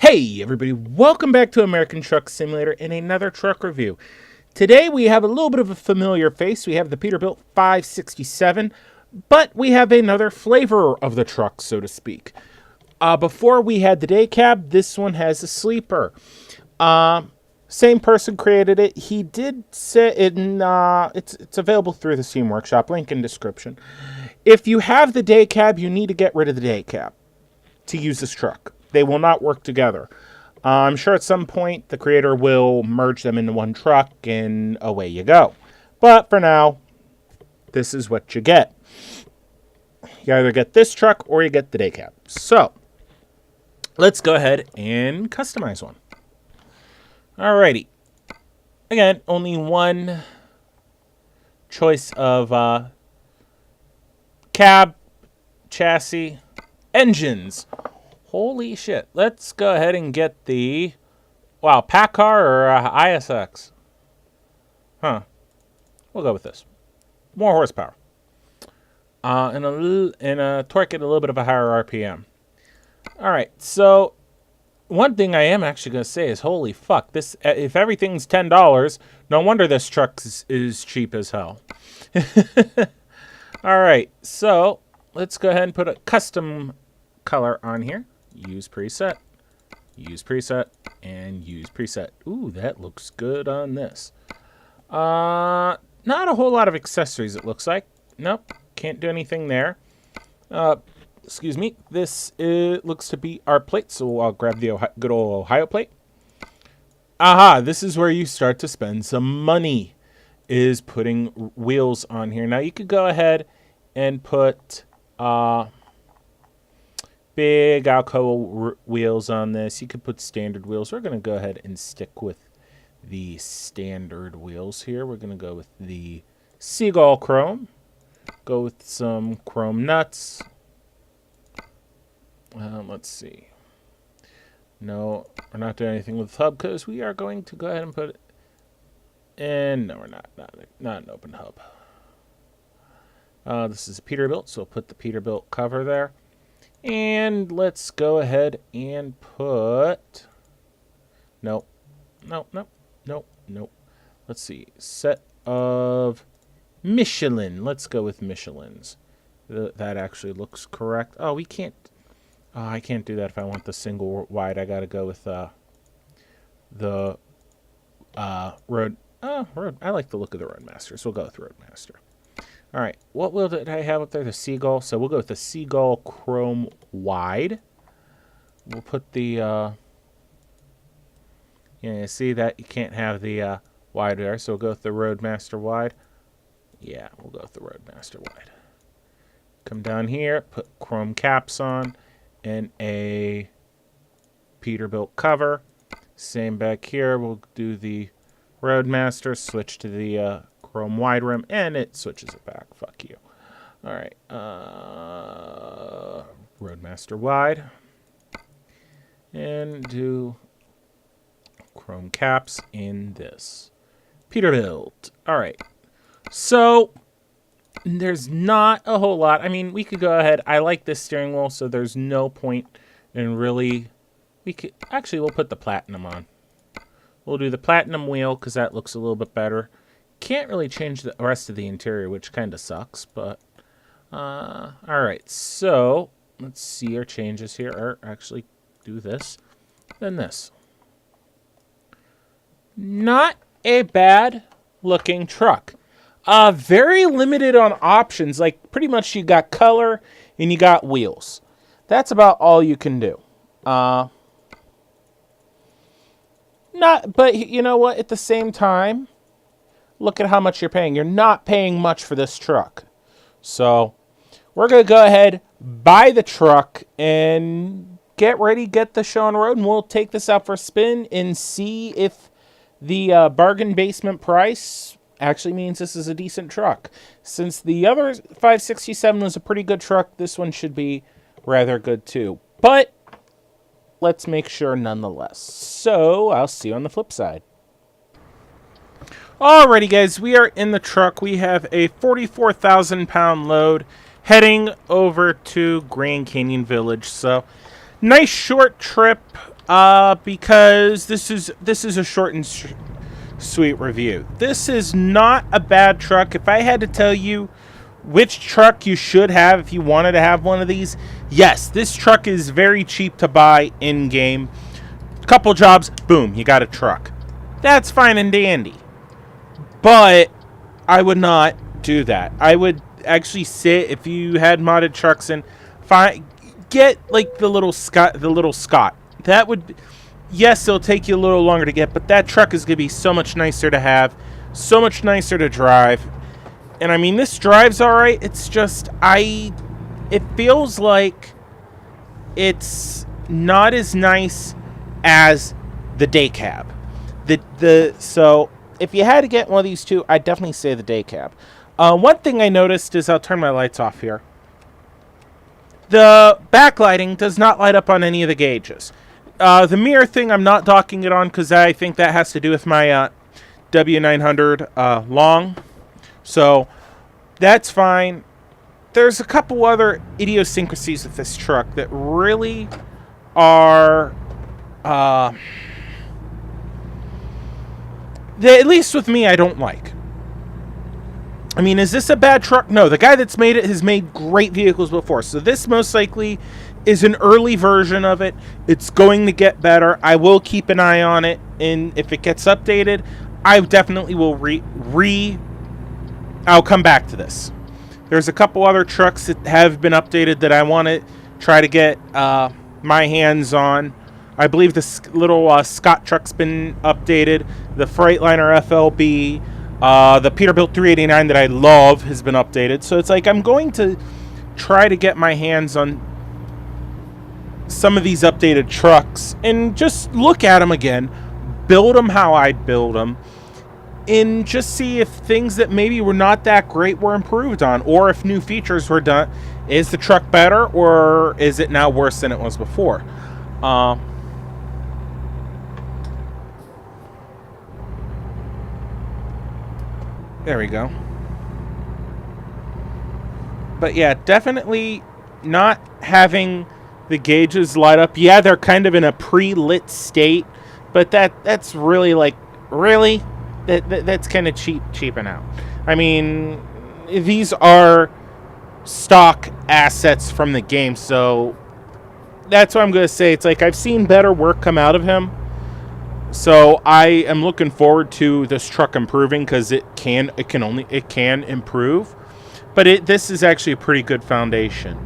Hey everybody, welcome back to American Truck Simulator and another truck review. Today we have a little bit of a familiar face. We have the Peterbilt 567, but we have another flavor of the truck, so to speak. Before we had the day cab, this one has a sleeper. Same person created it. He did say it it's available through the Steam Workshop, link in description. If you have the day cab, you need to get rid of the day cab to use this truck. They will not work together. I'm sure at some point the creator will merge them into one truck and away you go. But for now, this is what you get. You either get this truck or you get the day cab. So, let's go ahead and customize one. Alrighty. Again, only one choice of cab, chassis, engines. Holy shit. Let's go ahead and get the... Wow, PACCAR or ISX? Huh. We'll go with this. More horsepower. And a torque at a little bit of a higher RPM. Alright, so... One thing I am actually going to say is, holy fuck, this, if everything's $10, no wonder this truck is cheap as hell. Alright, so let's go ahead and put a custom color on here. Use preset, and use preset. Ooh, that looks good on this. Not a whole lot of accessories, it looks like. Nope, can't do anything there. Excuse me. This looks to be our plate, so I'll grab the good old Ohio plate. Aha, this is where you start to spend some money, is putting wheels on here. Now, you could go ahead and put... big Alcoa wheels on this. You could put standard wheels. We're going to go ahead and stick with the standard wheels here. We're going to go with the Seagull Chrome. Go with some chrome nuts. Let's see. No, we're not doing anything with the hub because we are going to go ahead and put it in. No, we're not. Not an open hub. This is a Peterbilt, so we'll put the Peterbilt cover there. And let's go ahead and put... Nope. Let's see. Set of Michelin. Let's go with Michelin's. That actually looks correct. Oh, we can't... Oh, I can't do that if I want the single wide. I got to go with the Road... Road. I like the look of the Roadmaster, so we'll go with Roadmaster. All right, what wheel did I have up there? The Seagull. So we'll go with the Seagull Chrome Wide. We'll put the... yeah, see that? You can't have the wide there, so we'll go with the Roadmaster Wide. Yeah, we'll go with the Roadmaster Wide. Come down here, put chrome caps on, and a Peterbilt cover. Same back here, we'll do the Roadmaster, switch to the... chrome wide rim, and it switches it back. Fuck you. All right. Roadmaster wide. And do chrome caps in this. Peterbilt. All right. So, there's not a whole lot. I mean, we could go ahead. I like this steering wheel, so there's no point in really... Actually, we'll put the platinum on. We'll do the platinum wheel, because that looks a little bit better. Can't really change the rest of the interior, which kind of sucks, but all right, so let's see our changes here. Or actually do this, then this. Not a bad looking truck. Very limited on options. Like, pretty much you got color and you got wheels. That's about all you can do. But you know what, at the same time, look at how much you're paying. You're not paying much for this truck. So we're going to go ahead, buy the truck, and get ready, get the show on the road, and we'll take this out for a spin and see if the bargain basement price actually means this is a decent truck. Since the other 567 was a pretty good truck, this one should be rather good too. But let's make sure nonetheless. So I'll see you on the flip side. Alrighty guys, we are in the truck. We have a 44,000 pound load heading over to Grand Canyon Village. So, nice short trip. because this is a short and sweet review. This is not a bad truck. If I had to tell you which truck you should have if you wanted to have one of these, yes, this truck is very cheap to buy in-game. Couple jobs, boom, you got a truck. That's fine and dandy. But I would not do that. I would actually sit, if you had modded trucks, and get like the little Scott. That would, yes, it'll take you a little longer to get, but that truck is going to be so much nicer to have, so much nicer to drive. And I mean, this drives all right. It's just, it feels like it's not as nice as the day cab. So if you had to get one of these two, I'd definitely say the day cab. One thing I noticed is, I'll turn my lights off here. The backlighting does not light up on any of the gauges. The mirror thing, I'm not docking it on because I think that has to do with my W900 long. So that's fine. There's a couple other idiosyncrasies with this truck that really are, that at least with me, I don't like. I mean, is this a bad truck? No, the guy that's made it has made great vehicles before. So this most likely is an early version of it. It's going to get better. I will keep an eye on it, and if it gets updated, I definitely will I'll come back to this. There's a couple other trucks that have been updated that I want to try to get my hands on. I believe this little Scott truck's been updated. The Freightliner FLB, the Peterbuilt 389 that I love has been updated. So it's like I'm going to try to get my hands on some of these updated trucks and just look at them again, build them how I'd build them, and just see if things that maybe were not that great were improved on, or if new features were done. Is the truck better, or is it now worse than it was before? There we go. But yeah, definitely not having the gauges light up. Yeah, they're kind of in a pre-lit state, but that's really like, really? That's kind of cheaping out. I mean, these are stock assets from the game, so that's what I'm going to say. It's like I've seen better work come out of him, so I am looking forward to this truck improving because it can improve. But this is actually a pretty good foundation.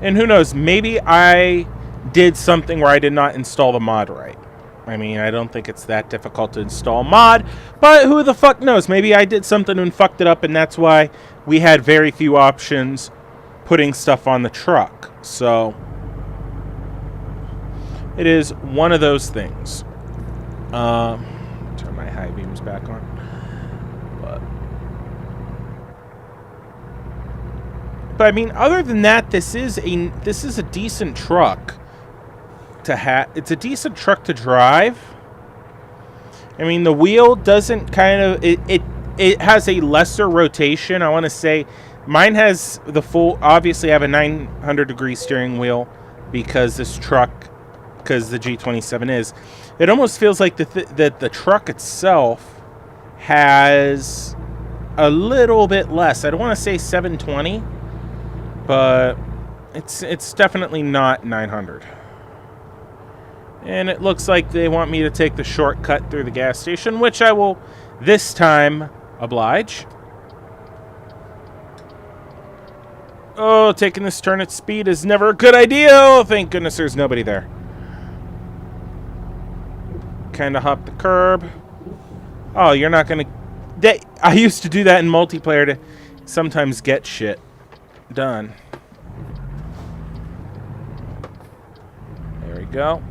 And who knows, maybe I did something where I did not install the mod right. I mean, I don't think it's that difficult to install a mod, but who the fuck knows? Maybe I did something and fucked it up, and that's why we had very few options putting stuff on the truck. So it is one of those things. Turn my high beams back on. But I mean, other than that, this is a decent truck to have. It's a decent truck to drive. I mean, the wheel doesn't kind of it has a lesser rotation. I want to say mine has the full. Obviously, I have a 900-degree steering wheel because the G27 is. It almost feels like that the truck itself has a little bit less. I don't want to say 720. But it's definitely not 900. And it looks like they want me to take the shortcut through the gas station, which I will this time oblige. Oh, taking this turn at speed is never a good idea. Oh, thank goodness there's nobody there. Kind of hop the curb. Oh, you're not going to... I used to do that in multiplayer to sometimes get shit done. There we go.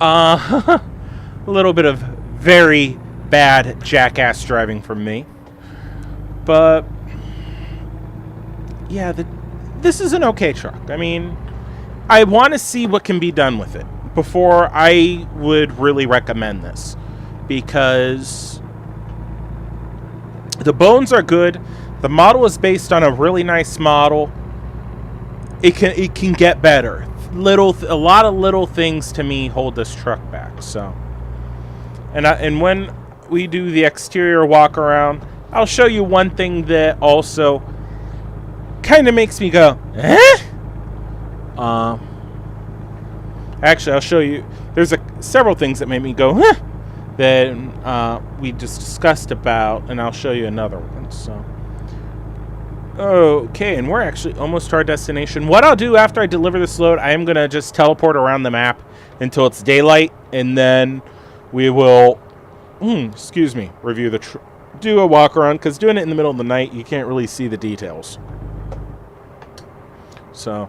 A little bit of very bad jackass driving from me. But yeah, this is an okay truck. I mean, I want to see what can be done with it. before I would really recommend this, because the bones are good. The model is based on a really nice model. It can get better. A lot of little things to me hold this truck back. So, and when we do the exterior walk around, I'll show you one thing that also kind of makes me go, eh? Actually, I'll show you. There's several things that made me go, huh, that we just discussed about, and I'll show you another one. So, okay, and we're actually almost to our destination. What I'll do after I deliver this load, I am going to just teleport around the map until it's daylight, and then we will, review do a walk around, because doing it in the middle of the night, you can't really see the details. So,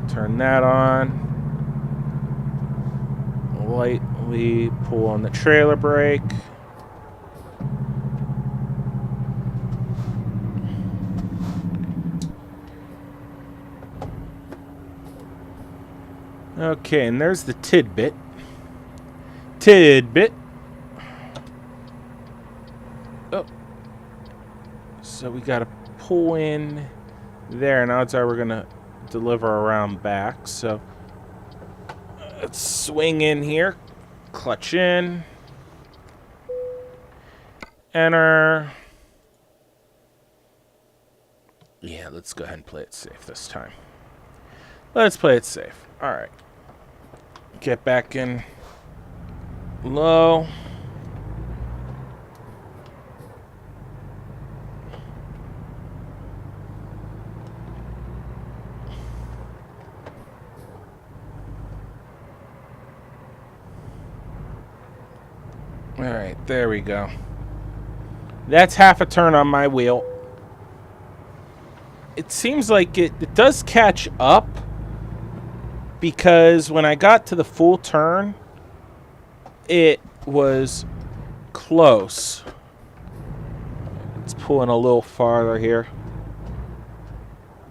turn that on. Lightly pull on the trailer brake. Okay, and there's the tidbit. Oh. So we got to pull in there, and odds are we're going to deliver around back. So let's swing in here, clutch in, enter. Yeah, let's go ahead and play it safe this time. Let's play it safe. All right. Get back in low. All right, there we go. That's half a turn on my wheel. It seems like it does catch up, because when I got to the full turn, it was close. It's pulling a little farther here.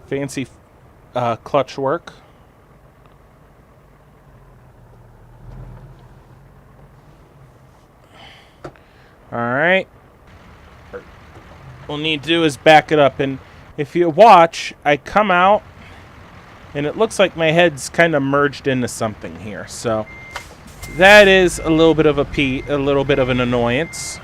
Fancy clutch work. Alright. What we'll need to do is back it up. And if you watch, I come out, and it looks like my head's kind of merged into something here. So that is a little bit of a little bit of an annoyance.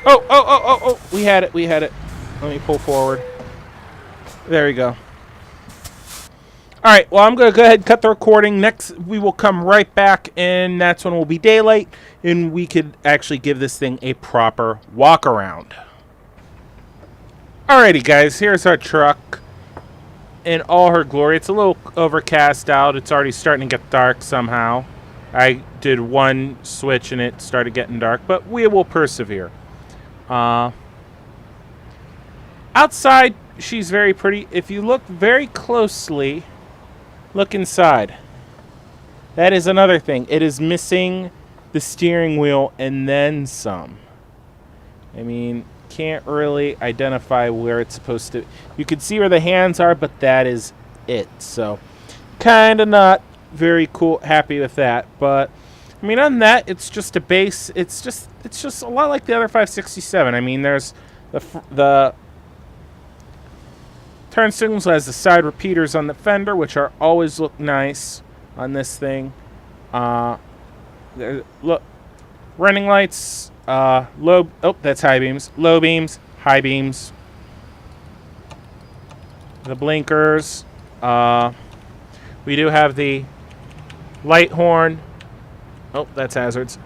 Oh, we had it. Let me pull forward. There we go. All right, well, I'm going to go ahead and cut the recording. Next, we will come right back, and that's when it will be daylight, and we could actually give this thing a proper walk around. Alrighty, guys, here's our truck in all her glory. It's a little overcast out. It's already starting to get dark somehow. I did one switch, and it started getting dark, but we will persevere. Outside, she's very pretty. If you look very closely, look inside. That is another thing. It is missing the steering wheel and then some. I mean, can't really identify where it's supposed to. You can see where the hands are, but that is it. So, kind of not very cool. Happy with that, but I mean, on that, it's just a base. It's just a lot like the other 567. I mean, there's the turn signals has the side repeaters on the fender, which are always look nice on this thing. Look, running lights, low. Oh, that's high beams, low beams, high beams. The blinkers. We do have the light horn. Oh, that's hazards.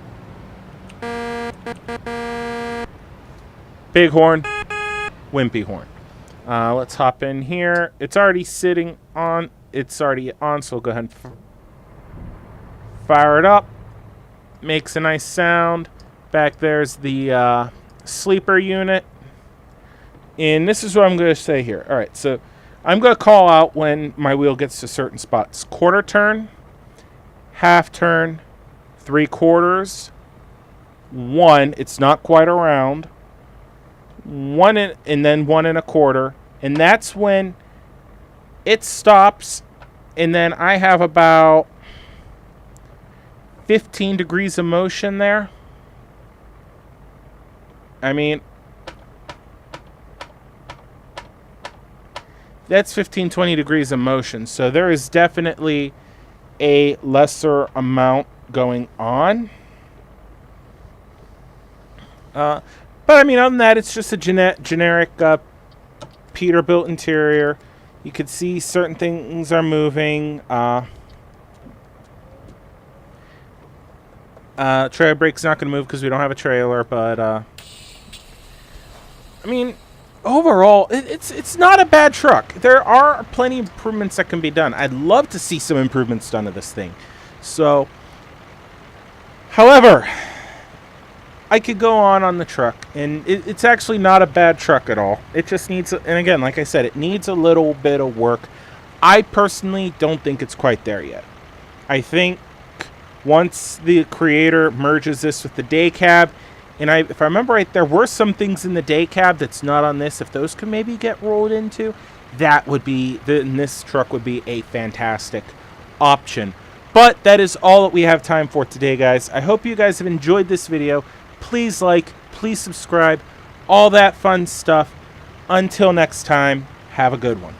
Big horn, wimpy horn. Let's hop in here. It's already sitting on. It's already on, so we'll go ahead and fire it up. Makes a nice sound. Back there's the sleeper unit. And this is what I'm going to say here. All right, so I'm going to call out when my wheel gets to certain spots. Quarter turn, half turn, 3/4, 1. It's not quite around. and then 1 1/4, and that's when it stops. And then I have about 15 degrees of motion there. I mean, that's 15, 20 degrees of motion. So there is definitely a lesser amount going on. But I mean, other than that, it's just a generic Peterbilt interior. You could see certain things are moving. Trailer brake's not going to move because we don't have a trailer, but I mean, overall, it's not a bad truck. There are plenty of improvements that can be done. I'd love to see some improvements done to this thing. So, however, I could go on the truck, and it's actually not a bad truck at all. It just needs, and again, like I said, it needs a little bit of work. I personally don't think it's quite there yet. I think once the creator merges this with the day cab, and if I remember right, there were some things in the day cab that's not on this. If those could maybe get rolled into, that would be, then this truck would be a fantastic option. But that is all that we have time for today, guys. I hope you guys have enjoyed this video. Please like, please subscribe, all that fun stuff. Until next time, have a good one.